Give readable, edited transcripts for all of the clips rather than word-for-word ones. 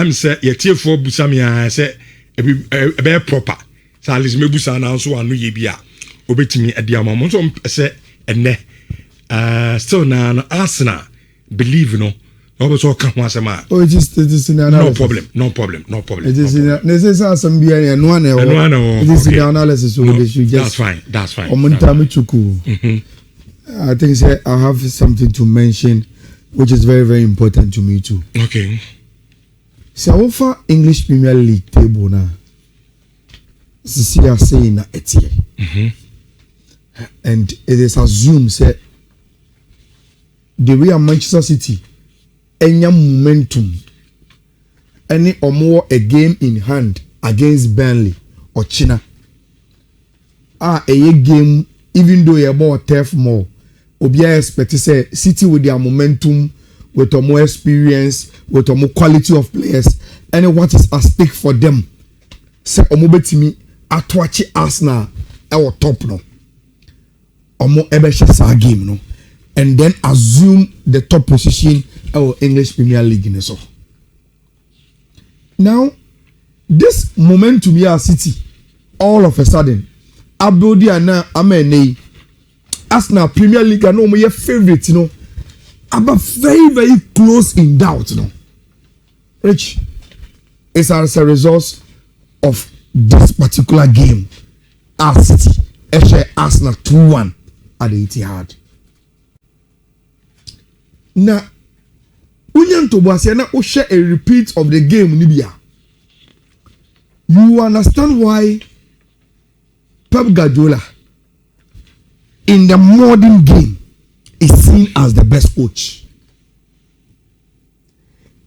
I'm say yetie for busamia say e be proper. So at least me busa na so anu ye bia obetimi ade amamo so say enne still na Arsenal believe no also can one sama. Oh, it is no problem. It is necessary some be and one it is the analysis so they should just that's fine. I think say I have something to mention which is very, very important to me too. Okay. So offer English Premier League table now. See are saying that it's here. And it is assumed say the way Manchester City any momentum any or more a game in hand against Burnley or China a game even though you're more tough more obia expect to say City with their momentum with a more experience with a more quality of players and what is at stake for them say omobetimi atwachi Arsenal our top no omo ebesha game no and then assume the top position our English Premier League in so. Now, this momentum here City, all of a sudden, Abodi and Amene, Arsenal Premier League are no more favorite, you know, but very, very close in doubt, you know. Rich, it's as a result of this particular game. Our City, Arsenal 2-1 at the Etihad. Now, we share a repeat of the game Libya. You understand why Pep Guardiola in the modern game is seen as the best coach.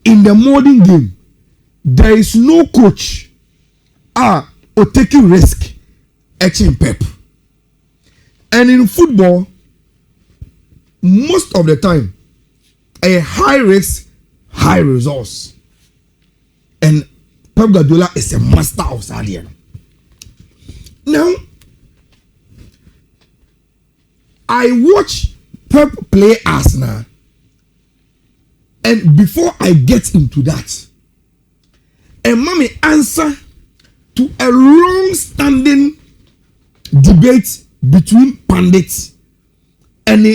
In the modern game, there is no coach or taking risk etching Pep. And in football, most of the time, a high risk, high results. And Pep Guardiola is a master of Sadia. Now, I watch Pep play Arsenal. And before I get into that, a mommy answer to a long-standing debate between pundits and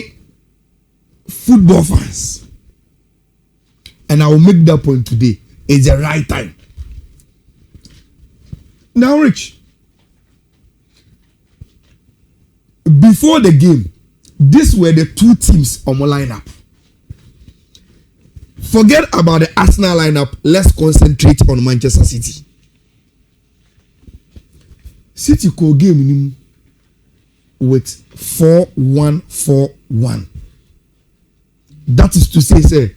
football fans. And I will make that point today. It's the right time. Now, Rich, before the game, these were the two teams on my lineup. Forget about the Arsenal lineup. Let's concentrate on Manchester City. City co game with 4-1-4-1. That is to say,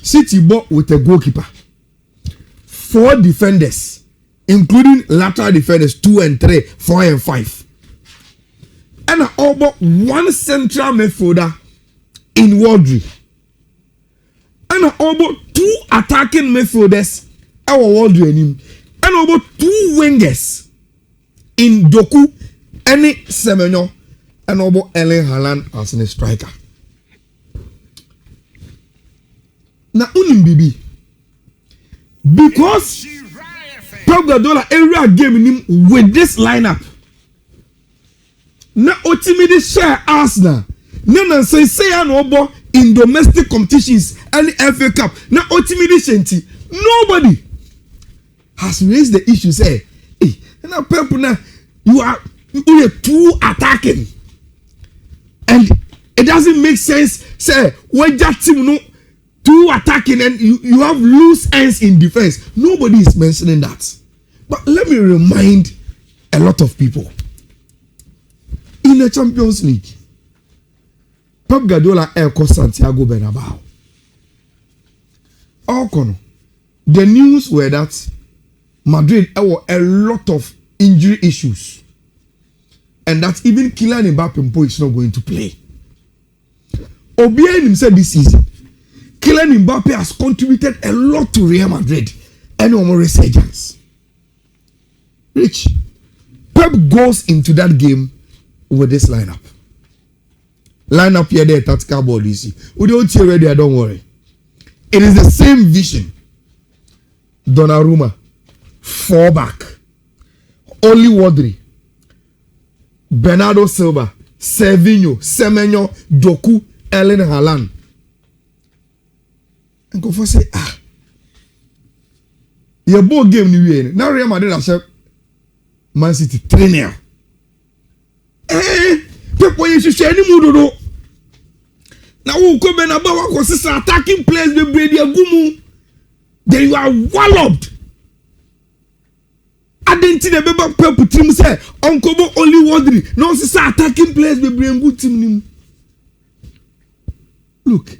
City bought with a goalkeeper, 4 defenders, including lateral defenders 2 and 3, 4 and 5, and about 1 central midfielder in Wardry, and about 2 attacking midfielders our Wardry and about 2 wingers in Doku, any Semenyo, and about Erling Haaland as a striker. Now, Bibi, because Pep Guardiola area game with this lineup. Now, ultimately share Arsenal. Now, say an in domestic competitions and FA Cup. Now, ultimately shanty. Nobody has raised the issue. Say, hey, now Pep, now you are too attacking, and it doesn't make sense. Say, when that team no. 2 attacking and you have loose ends in defense. Nobody is mentioning that. But let me remind a lot of people. In the Champions League, Pep Guardiola Elko Santiago Bernabeu. The news were that Madrid had a lot of injury issues. And that even Kylian Mbappe is not going to play. Obianim said this season, Kylian Mbappe has contributed a lot to Real Madrid and more resurgence. Rich, Pep goes into that game with this lineup. Lineup here there, tactical board, you see. We don't see ready, don't worry. It is the same vision. Donnarumma, 4 back. Only Wadri, Bernardo Silva, Servinho, Semenyo, Doku, Erling Haaland. And go for say, your ball game new year. Now Real Madrid have said Man City 3-0. People you should share any mood. Now who come and about what attacking players with Brady Agumu. Then you are walloped. I didn't see the baby people team say Uncle only wondering. No, sister attacking players with Brady good team. Look,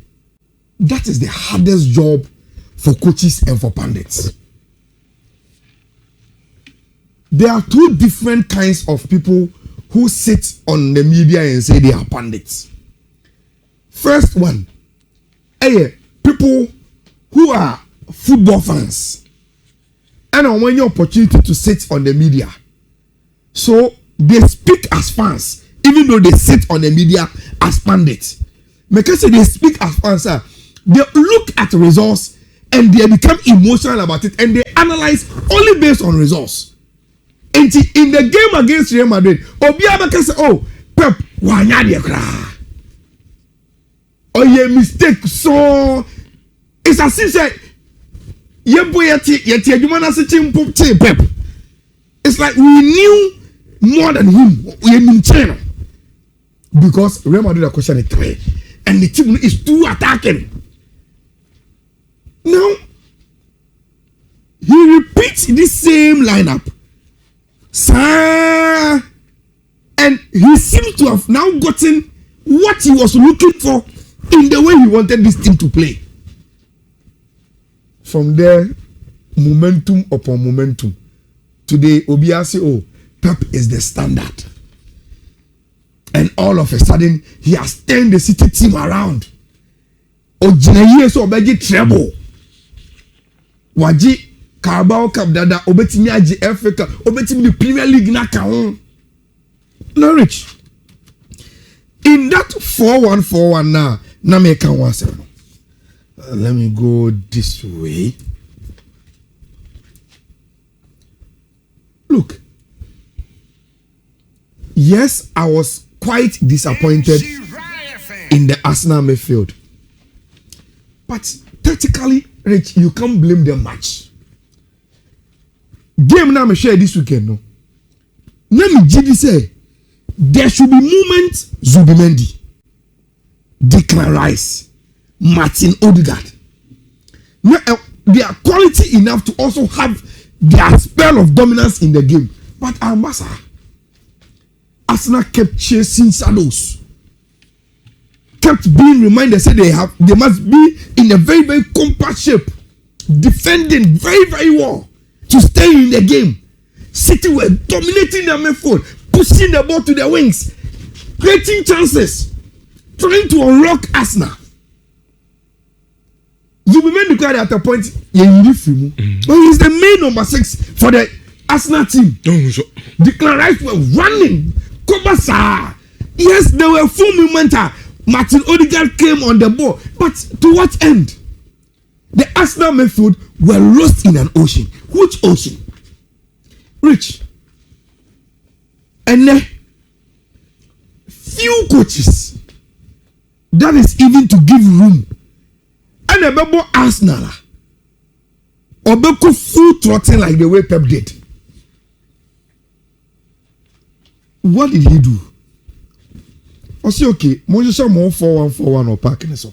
that is the hardest job for coaches and for pundits. There are 2 different kinds of people who sit on the media and say they are pundits. First one, people who are football fans and when your opportunity to sit on the media, so they speak as fans even though they sit on the media as pundits. Because they speak as fans, they look at results and they become emotional about it and they analyze only based on results. And in the game against Real Madrid, Obiabaka say, "Oh, Pep, wanya de kra." Oh, yeah, mistake. So it's as if say, Pep. It's like we knew more than him. We knew China because Real Madrid are question 3, and the team is too attacking. Now he repeats this same lineup. Sir, and he seems to have now gotten what he was looking for in the way he wanted this team to play. From there, momentum upon momentum. Today, Obia say, "Oh, Pep is the standard." And all of a sudden, he has turned the City team around. Ojinaye so obeji treble. Waji Carabao Cup dada obetimi agi FA Cup obetimi the Premier League na ka ho. Norwich. In that 4-1-4-1 now, na me can one say. Let me go this way. Look. Yes, I was quite disappointed in the Arsenal midfield. But tactically, Rich, you can't blame them much. Game now me share this weekend, no. Let me just say there should be movement. Zubimendi, Declan Rice, Martin Odegaard. Now, they are quality enough to also have their spell of dominance in the game. But Ambassa, Arsenal kept chasing shadows, kept being reminded, say they must be in a very, very compact shape, defending very, very well to stay in the game. City were dominating the midfield, pushing the ball to the wings, creating chances, trying to unlock Arsenal. You will make the card at a point. But he's the main number 6 for the Arsenal team. Declan Rice were running. Kobasa. Yes, there were full movement. Martin Odegaard came on the ball, but to what end? The Arsenal midfield were lost in an ocean. Which ocean? Rich. And few coaches that is even to give room. And a bebo Arsenal or beko full throttle like the way Pep did. What did he do? I say okay, Moses more 4-1-4-1 or parking so.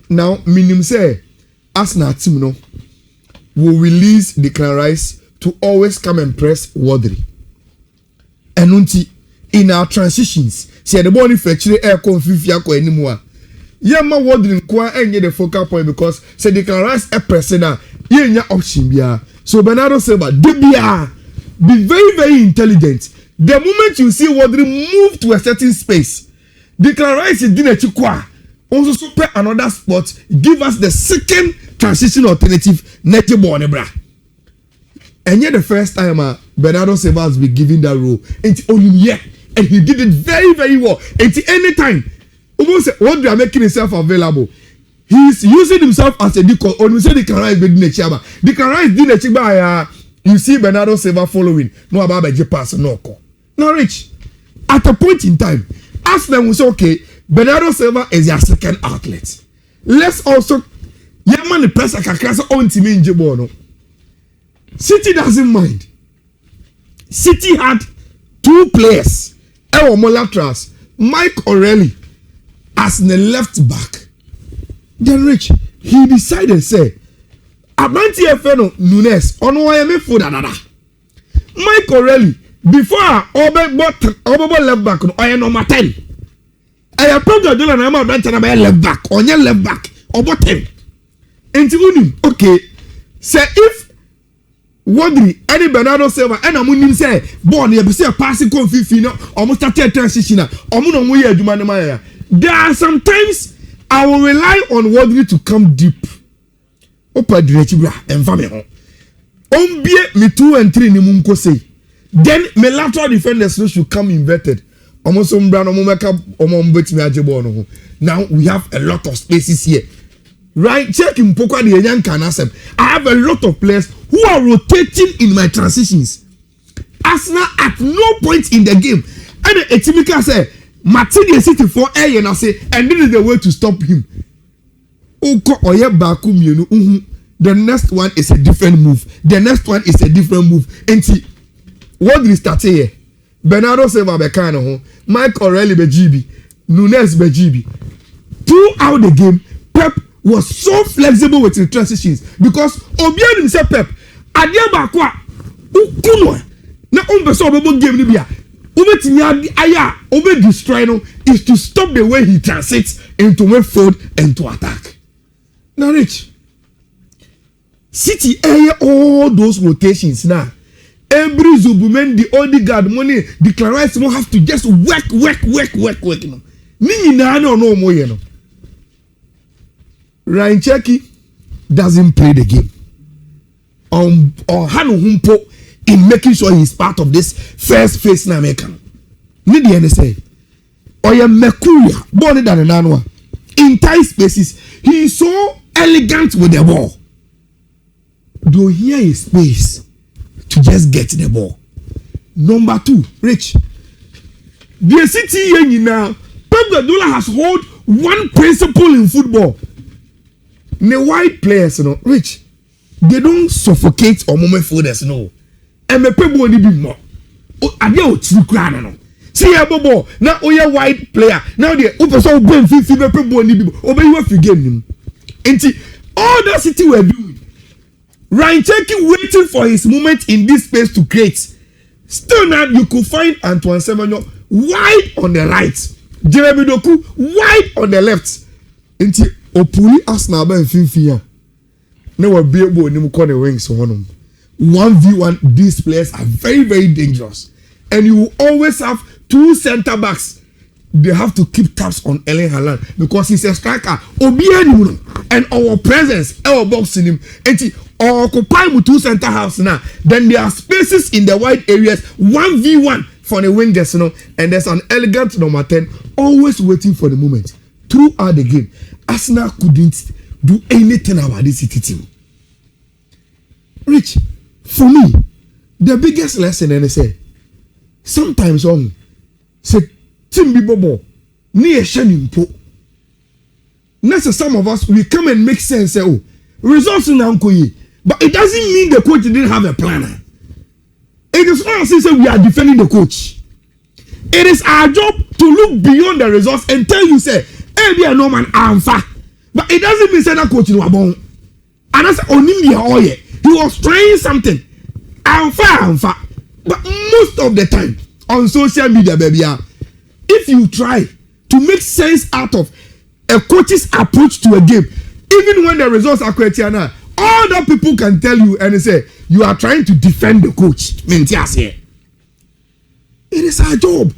Now, minimum say Arsenal team no will release Declan Rice to always come and press Wadri. And unti in our transitions, see the ball fetch air confifia ko anymore. Yama Wadri kwa enye the focal point because say Declan Rice a person yenya option bia. So Bernardo Silva debia be very, very intelligent. The moment you see Wadri move to a certain space, Declan Rice is dinner chikwa. Also super another spot, give us the second transition alternative, net ball nebra. And yet the first time Bernardo Silva has been given that role, and only yet, and he did it very, very well. And any time, almost Wadri are making himself available. He's using himself as a decoy. Or we say the Rice be the chaba. The Rice did the chiba. You see Bernardo Silva following. No about the pass no call. Now Rich, at a point in time, Arsenal will say, okay, Bernardo Silva is their second outlet. Let's also man the press a on team in Jibono. City doesn't mind. City had 2 players, laterals, Mike O'Reilly as the left back. Then Rich, he decided say, Abanti Efeno Nunes on YMA for that. Mike O'Reilly before Obe left back on number 10. I have probably done a number left back on your left back or 10. And okay, say if Wadri, any Bernardo Silva, and I'm say, born here, say a passing confusing, almost a transition, there are sometimes I will rely on Wadri to come deep. Opa Drechibra and Family. Ombie me 2 and 3 ni munko say. Then my lateral defenders should come inverted. Almost now we have a lot of spaces here. Right, check in Poka the young Kanasem. I have a lot of players who are rotating in my transitions. Arsenal at no point in the game. And Etimika said, Martinez City for A and I say, and this is the way to stop him. The next one is a different move. The next one is a different move. And see, what we start here? Bernardo Silva Becano, Mike O'Reilly Bejibi, Nunes Bejibi. Throughout the game, Pep was so flexible with the transitions because Obian himself Pep Adiaba kwa ukunwa na umbeso obo game ni bia obetimi aya obe destroy no is to stop the way he transits into midfield and to attack. Now Rich, City all those rotations now. Every Zubumen, the Odegaard money, the Clarice won't have to just work. You know. No more, you know. Ryan Cherky doesn't play the game. Or Hanu Humpo in making sure he's part of this first phase in America. Need the NSA. Or your Mercuria, born than an annual. In tight spaces, he is so elegant with the ball. Do here is space to just get the ball. Number 2, Rich. The City here now, Pep Guardiola has hold one principle in football. The white players, you know, Rich, they don't suffocate or moment folders, no. And the people only be more. I don't know. See a ball now. Oh, yeah, white player now. The open so Ben 50 people only be obey what you game him. And see all that City were doing. Ryan Cherky waiting for his moment in this space to create. Still now you could find Antoine Semenyo wide on the right, Jeremy Doku wide on the left. Nti opuli Arsenal ba mfimfia. Na wa be ebo ni mu call the wings honum. 1v1, these players are very, very dangerous. And you will always have 2 center backs. They have to keep tabs on Erling Haaland because he's a striker. And our presence, our box in him. And occupy with 2 center halves now. Then there are spaces in the wide areas, 1v1 for the wingers, you know. And there's an elegant number 10 always waiting for the moment. Throughout the game, Arsenal couldn't do anything about this City team. Rich, for me, the biggest lesson, and I say, sometimes say team be bobo, near shining po. Next, some of us we come and make sense. Say, oh, results in Ankoye, but it doesn't mean the coach didn't have a planner. It is not as if we are defending the coach. It is our job to look beyond the results and tell you, say, hey, be a Norman Alpha. But it doesn't mean say that coach no abon. And I say only oye. He was trying something. Alpha. But most of the time on social media, baby, if you try to make sense out of a coach's approach to a game, even when the results are correct here now, all that people can tell you and they say you are trying to defend the coach. It is our job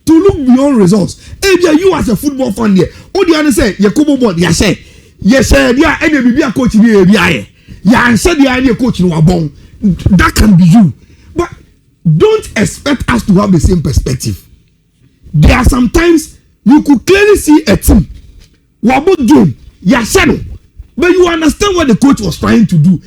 to look beyond results. Maybe you as a football fan there, all the others say, you come on, yes, sir, yeah, and you be a coach in the area. Yeah, and said the idea coach no abon. That can be you. But don't expect us to have the same perspective. There are sometimes you could clearly see a team wabo game Yashano. But you understand what the coach was trying to do,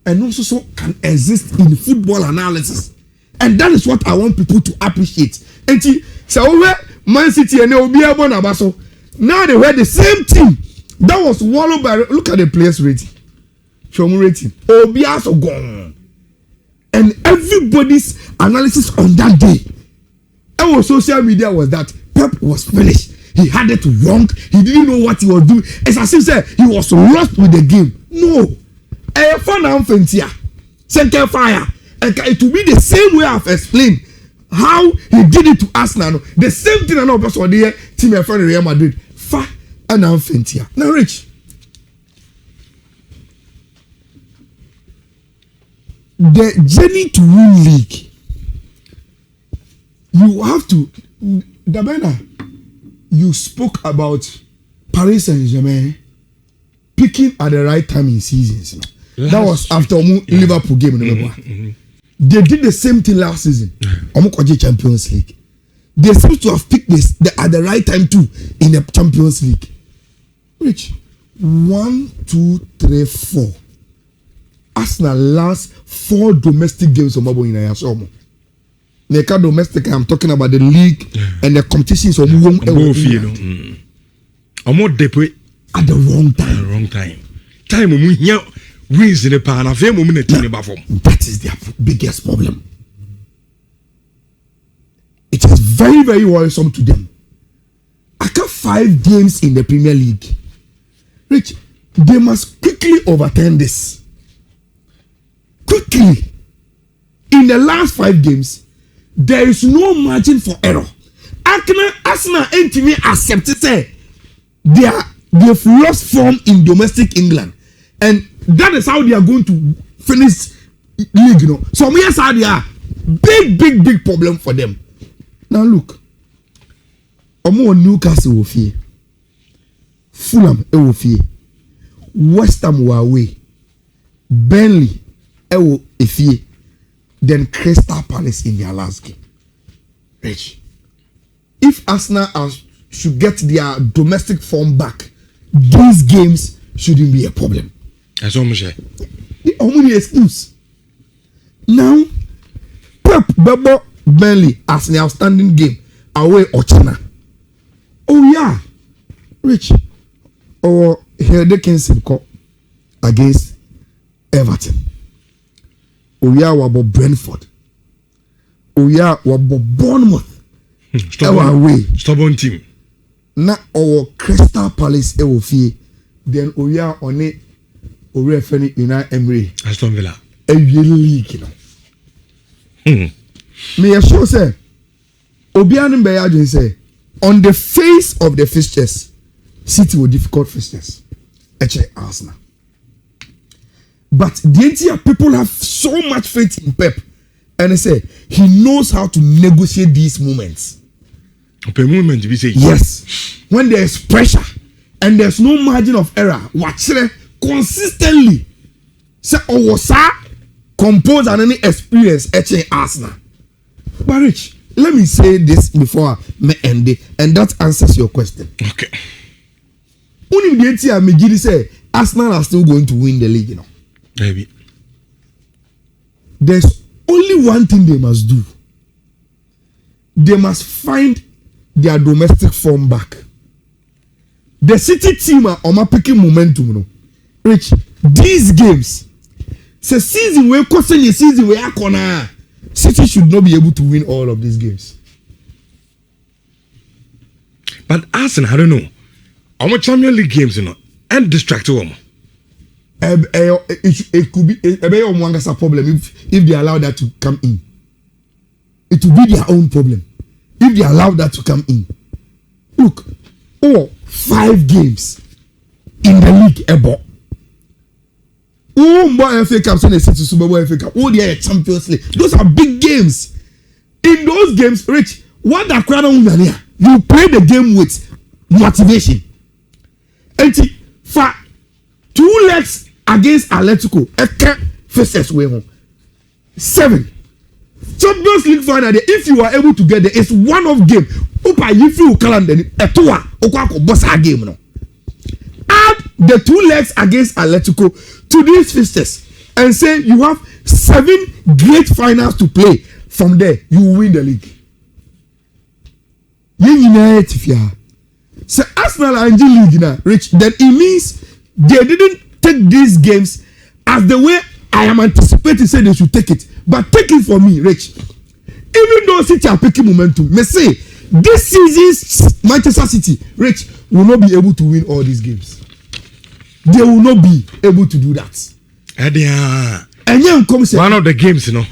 and also so can exist in football analysis, and that is what I want people to appreciate. And so Man City and Obia Bonabaso, now they were the same team that was wallowed by. Look at the players' rating, show me rating. Obia so gone, and everybody's analysis on that day, our social media was that Pep was finished. He had it wrong. He didn't know what he was doing. It's as if said he was lost with the game. No. Fire. It will be the same way I've explained how he did it to Arsenal. The same thing I know about the team in front of Real Madrid. Fa and Amfentia. Now, Rich. The journey to win league. You have to. Dabena. You spoke about Paris Saint-Germain picking at the right time in seasons. That was after Liverpool game. They did the same thing last season. Champions League. They seem to have picked this at the right time too in the Champions League. Rich, 1, 2, 3, 4. Arsenal last 4 domestic games of Mabo in Ayasomo. Neka domestic, I'm talking about the league and the competitions of home. At the wrong time. Time wins in the pan. That is their biggest problem. It is very, very worrisome to them. I got 5 games in the Premier League. Rich, they must quickly overturn this. Quickly. In the last 5 games, there is no margin for error. Arsenal and to me accepted say they've lost form in domestic England, and that is how they are going to finish league. You know, so yes, how they are big problem for them. Now look, Newcastle will fear, Fulham will fear, West Ham will away, Burnley will fear. Then Crystal Palace in their last game. Rich. If Arsenal should get their domestic form back, these games shouldn't be a problem. That's almost the only excuse. Now, Pep Bebo Burnley as an outstanding game away Ochina. Oh yeah, Rich. Or here they can against Everton. Oya wabo Brentford. Oya wabo Bournemouth. Stubborn team. Na our Crystal Palace ewo fie. Then Oya on it. Oya feni United Emery. Aston Villa. League, you know. Me sure say. Obianim Bayajin say on the face of the fixtures, City were difficult fixtures. Actually, Arsenal. But the entire people have so much faith in Pep, and they say he knows how to negotiate these moments. Yes, when there is pressure and there's no margin of error, watch it consistently. Say, compose and any experience etching Arsenal. But Rich, let me say this before I end it, and that answers your question. Okay. Only the entire Megiri say Arsenal are still going to win the league, you know. Maybe. There's only one thing they must do. They must find their domestic form back. The City team are picking momentum. You know. Rich, these games, it's a season where City should not be able to win all of these games. But Arsenal, I don't know. Our Champions League games, you know, and distracted them. It could be a problem if they allow that to come in. It will be their own problem if they allow that to come in. Look, 5 games in the league ever. FA Cup, so they say to Super Bowl FA Cup. They are Champions League. Those are big games. In those games, Rich, what that crowd on here, you play the game with motivation. And for 2 legs against Atletico, faces way home. 7 Champions League final. If you are able to get there, it's one-off game. Opa, you feel calendar. A 2 boss game. No. Add the 2 legs against Atletico to these fixtures and say you have 7 great finals to play. From there, you will win the league. So Arsenal and G League now, Rich, then it means they didn't take these games as the way I am anticipating say they should take it. But take it for me, Rich. Even though City are picking momentum, may say this season's Manchester City, Rich, will not be able to win all these games. They will not be able to do that. And then comes one of the games, you know.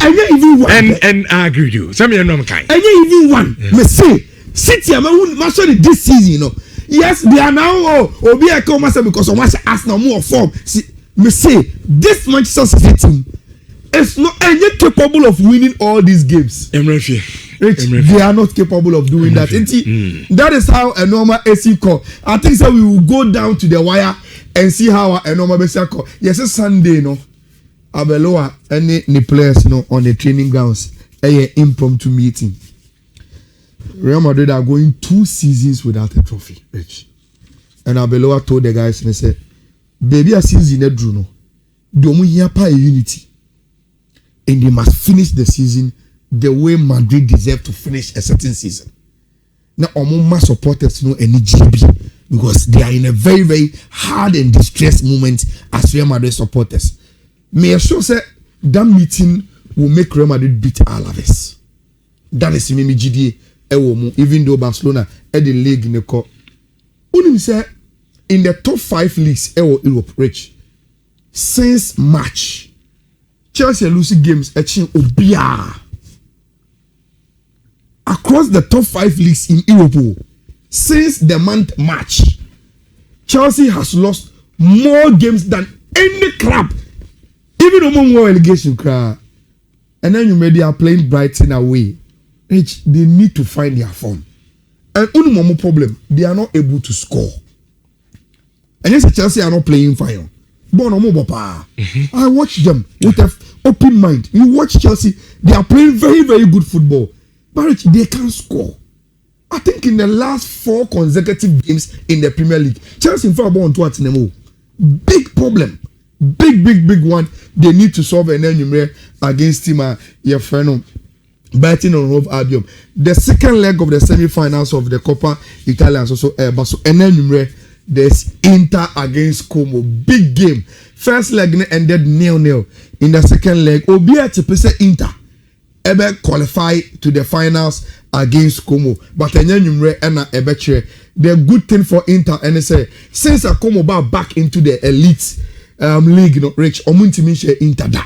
And even one. And I agree with you. Some of them kind. And even one. May say City, I'm not this season, you know. Yes, they are now be a come because of much Arsenal more form. See, me say this Manchester City team is not yet capable of winning all these games. They are not capable of doing that. That is how a normal AC call. I think so. We will go down to the wire and see how a normal AC call. Yes, it's Sunday, no. Abeloa any players, you know, on the training grounds. A impromptu meeting. Real Madrid are going 2 seasons without a trophy, Rich. And Abeloa told the guys and he said, "Baby, a season a Bruno. Domu here pa unity, and they must finish the season the way Madrid deserve to finish a certain season. Now, Omoma supporters know any GB because they are in a very, very hard and distressed moment as Real Madrid supporters. May I sure say that meeting will make Real Madrid beat Alaves. That is Mimi GD. Even though Barcelona at the league in the cup, say in the top 5 leagues Europe, Rich, since March, Chelsea are losing games at Obia. Across the top 5 leagues in Europe, since the month March, Chelsea has lost more games than any club, even among more relegation crowd. And then they are playing Brighton away. Rich, they need to find their form. And only more problem, they are not able to score. And yes, Chelsea are not playing fine. I watch them with an open mind. You watch Chelsea, they are playing very, very good football. But Rich, they can't score. I think in the last 4 consecutive games in the Premier League, Chelsea in front of what big problem. Big one. They need to solve an enemy against him, your friend. Betting on Hove Albion. The second leg of the semi-finals of the Coppa Italia also but so there's Inter against Como. Big game. First leg ended 0-0. In the second leg, Obia Chepese Inter ever qualify to the finals against Como. But the good thing for Inter and say since a Como back into the elite league, you know, Rich Omuntimi Inter da.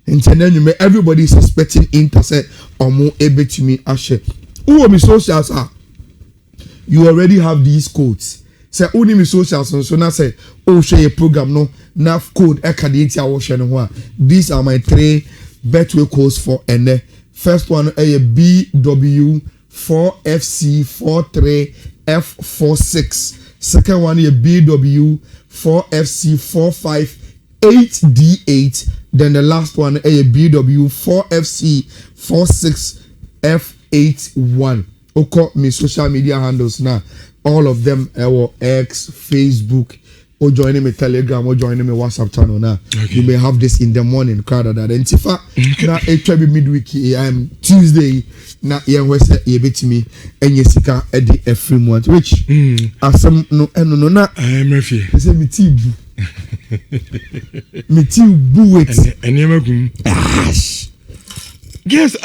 And then everybody is expecting Inter say omo ebetimi ashe. Who will be socials are? You already have these codes. Say only me socials so now say share a program no nav code ekaditi awo share no. These are my 3 betway codes for ene. First one a BW4FC43F46. Second one a BW4FC458D8. Then the last one a BW4FC46F81. Oko me social media handles now. All of them our X, Facebook, or joining me Telegram, or joining me WhatsApp channel now. Okay. You may have this in the morning, crowd that identify. Now it will be midweek. Tuesday. Now we say you bet me and Jessica at the every month. Which as some no na. I am refi. I say me tea. Me tea boo it. And you Yes,